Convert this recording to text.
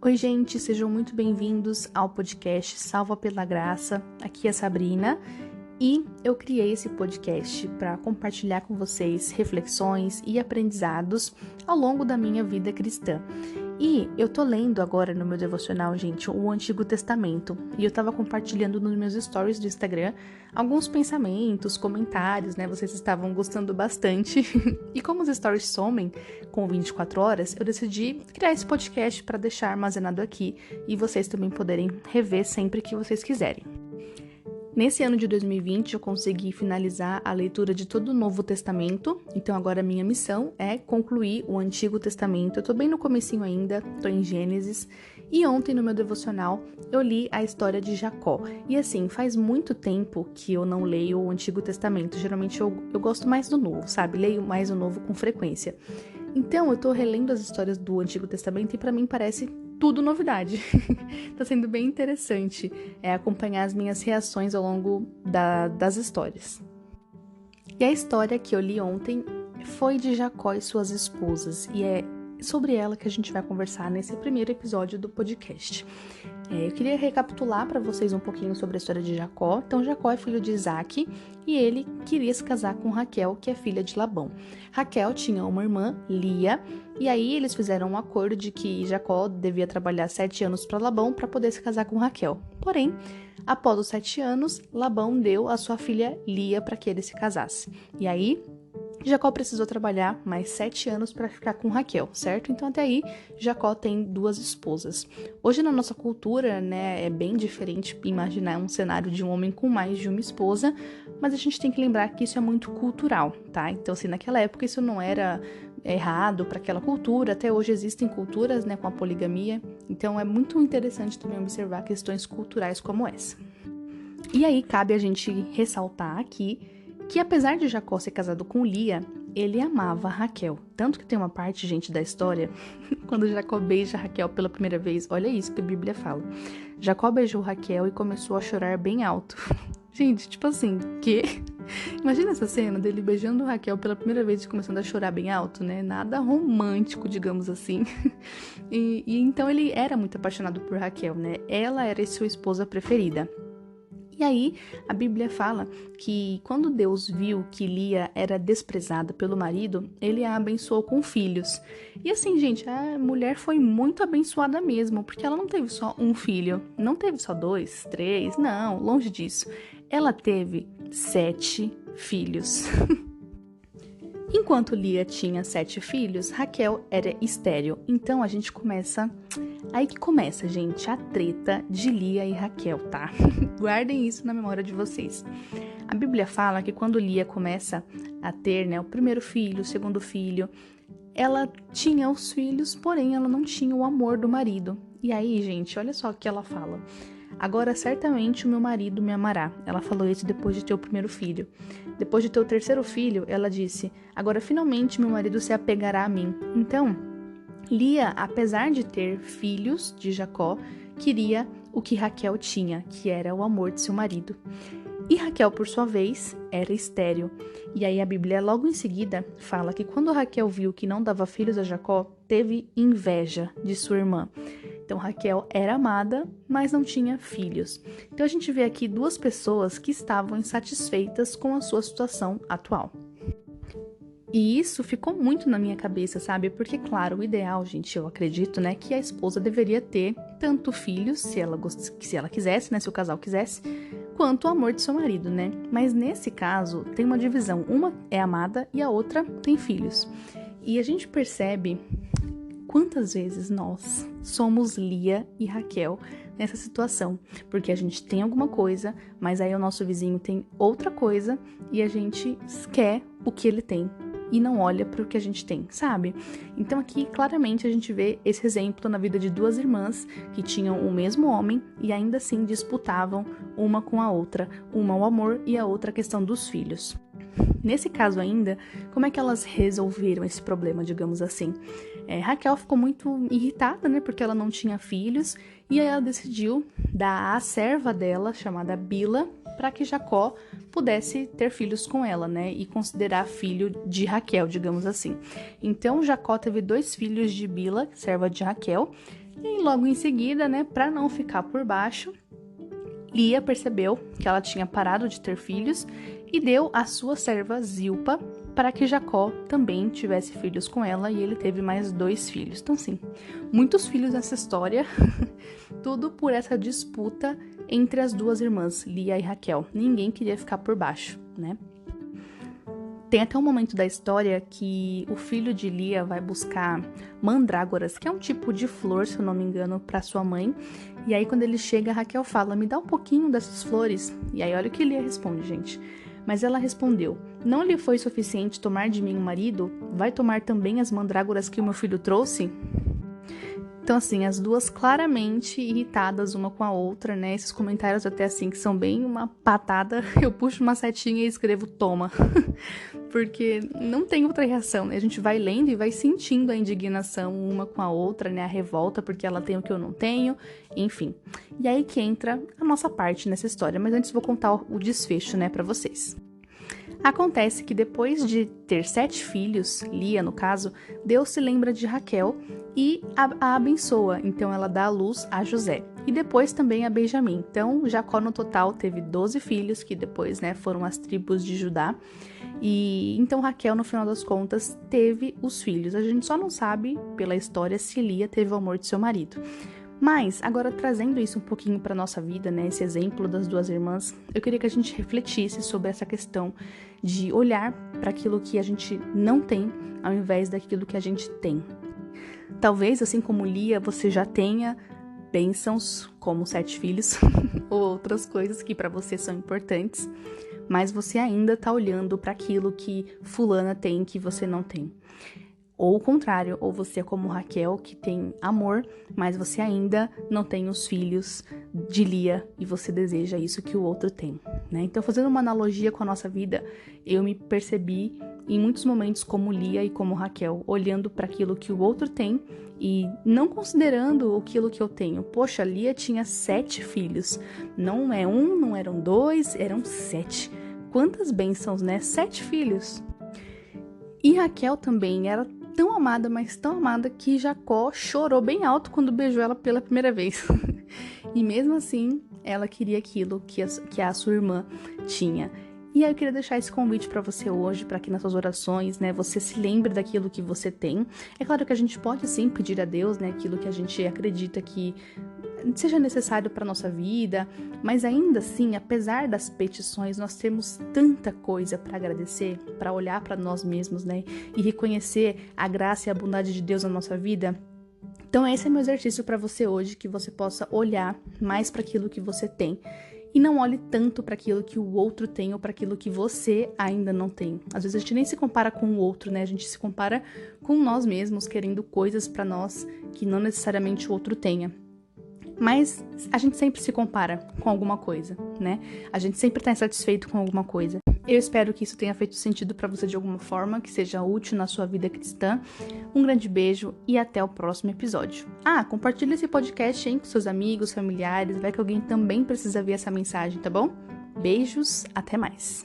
Oi, gente, sejam muito bem-vindos ao podcast Salva pela Graça. Aqui é a Sabrina e eu criei esse podcast para compartilhar com vocês reflexões e aprendizados ao longo da minha vida cristã. E eu tô lendo agora no meu devocional, gente, o Antigo Testamento. E eu tava compartilhando nos meus stories do Instagram alguns pensamentos, comentários, né? Vocês estavam gostando bastante. E como os stories somem com 24 horas, eu decidi criar esse podcast para deixar armazenado aqui e vocês também poderem rever sempre que vocês quiserem. Nesse ano de 2020, eu consegui finalizar a leitura de todo o Novo Testamento, então agora a minha missão é concluir o Antigo Testamento. Eu tô bem no comecinho ainda, tô em Gênesis, e ontem no meu devocional eu li a história de Jacó. E assim, faz muito tempo que eu não leio o Antigo Testamento, geralmente eu gosto mais do Novo, sabe? Leio mais o Novo com frequência. Então eu tô relendo as histórias do Antigo Testamento e pra mim parece tudo novidade. Tá sendo bem interessante acompanhar as minhas reações ao longo das histórias. E a história que eu li ontem foi de Jacó e suas esposas, e é sobre ela que a gente vai conversar nesse primeiro episódio do podcast. Eu queria recapitular para vocês um pouquinho sobre a história de Jacó. Então, Jacó é filho de Isaac e ele queria se casar com Raquel, que é filha de Labão. Raquel tinha uma irmã, Lia, e aí eles fizeram um acordo de que Jacó devia trabalhar 7 anos para Labão para poder se casar com Raquel. Porém, após os 7 anos, Labão deu a sua filha Lia para que ele se casasse. E aí, Jacó precisou trabalhar mais 7 anos para ficar com Raquel, certo? Então, até aí, Jacó tem 2 esposas. Hoje, na nossa cultura, né, é bem diferente imaginar um cenário de um homem com mais de uma esposa, mas a gente tem que lembrar que isso é muito cultural, tá? Então, assim, naquela época isso não era errado para aquela cultura, até hoje existem culturas, né, com a poligamia, então é muito interessante também observar questões culturais como essa. E aí, cabe a gente ressaltar aqui que apesar de Jacó ser casado com Lia, ele amava Raquel. Tanto que tem uma parte, gente, da história, quando Jacó beija Raquel pela primeira vez, olha isso que a Bíblia fala. Jacó beijou Raquel e começou a chorar bem alto. Gente, tipo assim, que? Imagina essa cena dele beijando Raquel pela primeira vez e começando a chorar bem alto, né? Nada romântico, digamos assim. E então ele era muito apaixonado por Raquel, né? Ela era sua esposa preferida. E aí, a Bíblia fala que quando Deus viu que Lia era desprezada pelo marido, ele a abençoou com filhos. E assim, gente, a mulher foi muito abençoada mesmo, porque ela não teve só um filho, não teve só 2, 3, não, longe disso. Ela teve 7 filhos. Enquanto Lia tinha 7 filhos, Raquel era estéril. Então a gente começa... Aí que começa, gente, a treta de Lia e Raquel, tá? Guardem isso na memória de vocês. A Bíblia fala que quando Lia começa a ter, né, o primeiro filho, o segundo filho, ela tinha os filhos, porém ela não tinha o amor do marido. E aí, gente, olha só o que ela fala. Agora, certamente, o meu marido me amará. Ela falou isso depois de ter o primeiro filho. Depois de ter o terceiro filho, ela disse, agora, finalmente, meu marido se apegará a mim. Então, Lia, apesar de ter filhos de Jacó, queria o que Raquel tinha, que era o amor de seu marido. E Raquel, por sua vez, era estéril. E aí a Bíblia, logo em seguida, fala que quando Raquel viu que não dava filhos a Jacó, teve inveja de sua irmã. Então, Raquel era amada, mas não tinha filhos. Então, a gente vê aqui 2 pessoas que estavam insatisfeitas com a sua situação atual. E isso ficou muito na minha cabeça, sabe? Porque, claro, o ideal, gente, eu acredito, né, que a esposa deveria ter tanto filhos, se ela quisesse, né, se o casal quisesse, quanto o amor de seu marido, né? Mas nesse caso, tem uma divisão. Uma é amada e a outra tem filhos. E a gente percebe quantas vezes nós somos Lia e Raquel nessa situação, porque a gente tem alguma coisa, mas aí o nosso vizinho tem outra coisa e a gente quer o que ele tem e não olha para o que a gente tem, sabe? Então aqui claramente a gente vê esse exemplo na vida de 2 irmãs que tinham o mesmo homem e ainda assim disputavam uma com a outra, uma o amor e a outra a questão dos filhos. Nesse caso ainda, como é que elas resolveram esse problema, digamos assim? Raquel ficou muito irritada, né, porque ela não tinha filhos, e aí ela decidiu dar a serva dela, chamada Bila, para que Jacó pudesse ter filhos com ela, né, e considerar filho de Raquel, digamos assim. Então, Jacó teve 2 filhos de Bila, serva de Raquel, E logo em seguida, né, para não ficar por baixo, Lia percebeu que ela tinha parado de ter filhos e deu a sua serva Zilpa para que Jacó também tivesse filhos com ela, e ele teve mais 2 filhos. Então, sim, muitos filhos nessa história, tudo por essa disputa entre as 2 irmãs, Lia e Raquel. Ninguém queria ficar por baixo, né? Tem até um momento da história que o filho de Lia vai buscar mandrágoras, que é um tipo de flor, se eu não me engano, para sua mãe. E aí, quando ele chega, Raquel fala, me dá um pouquinho dessas flores. E aí, olha o que Lia responde, gente. Mas ela respondeu, não lhe foi suficiente tomar de mim um marido? Vai tomar também as mandrágoras que o meu filho trouxe? Então, assim, as 2 claramente irritadas uma com a outra, né? Esses comentários até assim, que são bem uma patada, eu puxo uma setinha e escrevo toma. Porque não tem outra reação, né? A gente vai lendo e vai sentindo a indignação uma com a outra, né? A revolta porque ela tem o que eu não tenho, enfim. E aí que entra a nossa parte nessa história, mas antes vou contar o desfecho, né, pra vocês. Acontece que depois de ter 7 filhos, Lia no caso, Deus se lembra de Raquel e a abençoa. Então ela dá à luz a José. E depois também a Benjamim. Então Jacó no total teve 12 filhos, que depois, né, foram as tribos de Judá. E então Raquel, no final das contas, teve os filhos. A gente só não sabe pela história se Lia teve o amor de seu marido. Mas, agora trazendo isso um pouquinho para nossa vida, né, esse exemplo das 2 irmãs, eu queria que a gente refletisse sobre essa questão de olhar para aquilo que a gente não tem, ao invés daquilo que a gente tem. Talvez, assim como Lia, você já tenha bênçãos, como 7 filhos, ou outras coisas que para você são importantes, mas você ainda está olhando para aquilo que fulana tem que você não tem. Ou o contrário, ou você é como Raquel, que tem amor, mas você ainda não tem os filhos de Lia e você deseja isso que o outro tem, né? Então, fazendo uma analogia com a nossa vida, eu me percebi em muitos momentos como Lia e como Raquel, olhando para aquilo que o outro tem e não considerando aquilo que eu tenho. Poxa, Lia tinha 7 filhos, não é 1, não eram 2, eram 7. Quantas bênçãos, né? 7 filhos. E Raquel também era tão amada, mas tão amada, que Jacó chorou bem alto quando beijou ela pela primeira vez. E mesmo assim, ela queria aquilo que a sua irmã tinha. E aí eu queria deixar esse convite para você hoje, para que nas suas orações, né, você se lembre daquilo que você tem. É claro que a gente pode sim pedir a Deus, né, aquilo que a gente acredita que seja necessário para nossa vida, mas ainda assim, apesar das petições, nós temos tanta coisa para agradecer, para olhar para nós mesmos, né, e reconhecer a graça e a bondade de Deus na nossa vida. Então esse é meu exercício para você hoje, que você possa olhar mais para aquilo que você tem e não olhe tanto para aquilo que o outro tem ou para aquilo que você ainda não tem. Às vezes a gente nem se compara com o outro, né? A gente se compara com nós mesmos, querendo coisas para nós que não necessariamente o outro tenha. Mas a gente sempre se compara com alguma coisa, né? A gente sempre tá insatisfeito com alguma coisa. Eu espero que isso tenha feito sentido para você de alguma forma, que seja útil na sua vida cristã. Um grande beijo e até o próximo episódio. Compartilhe esse podcast com seus amigos, familiares, vai que alguém também precisa ver essa mensagem, tá bom? Beijos, até mais.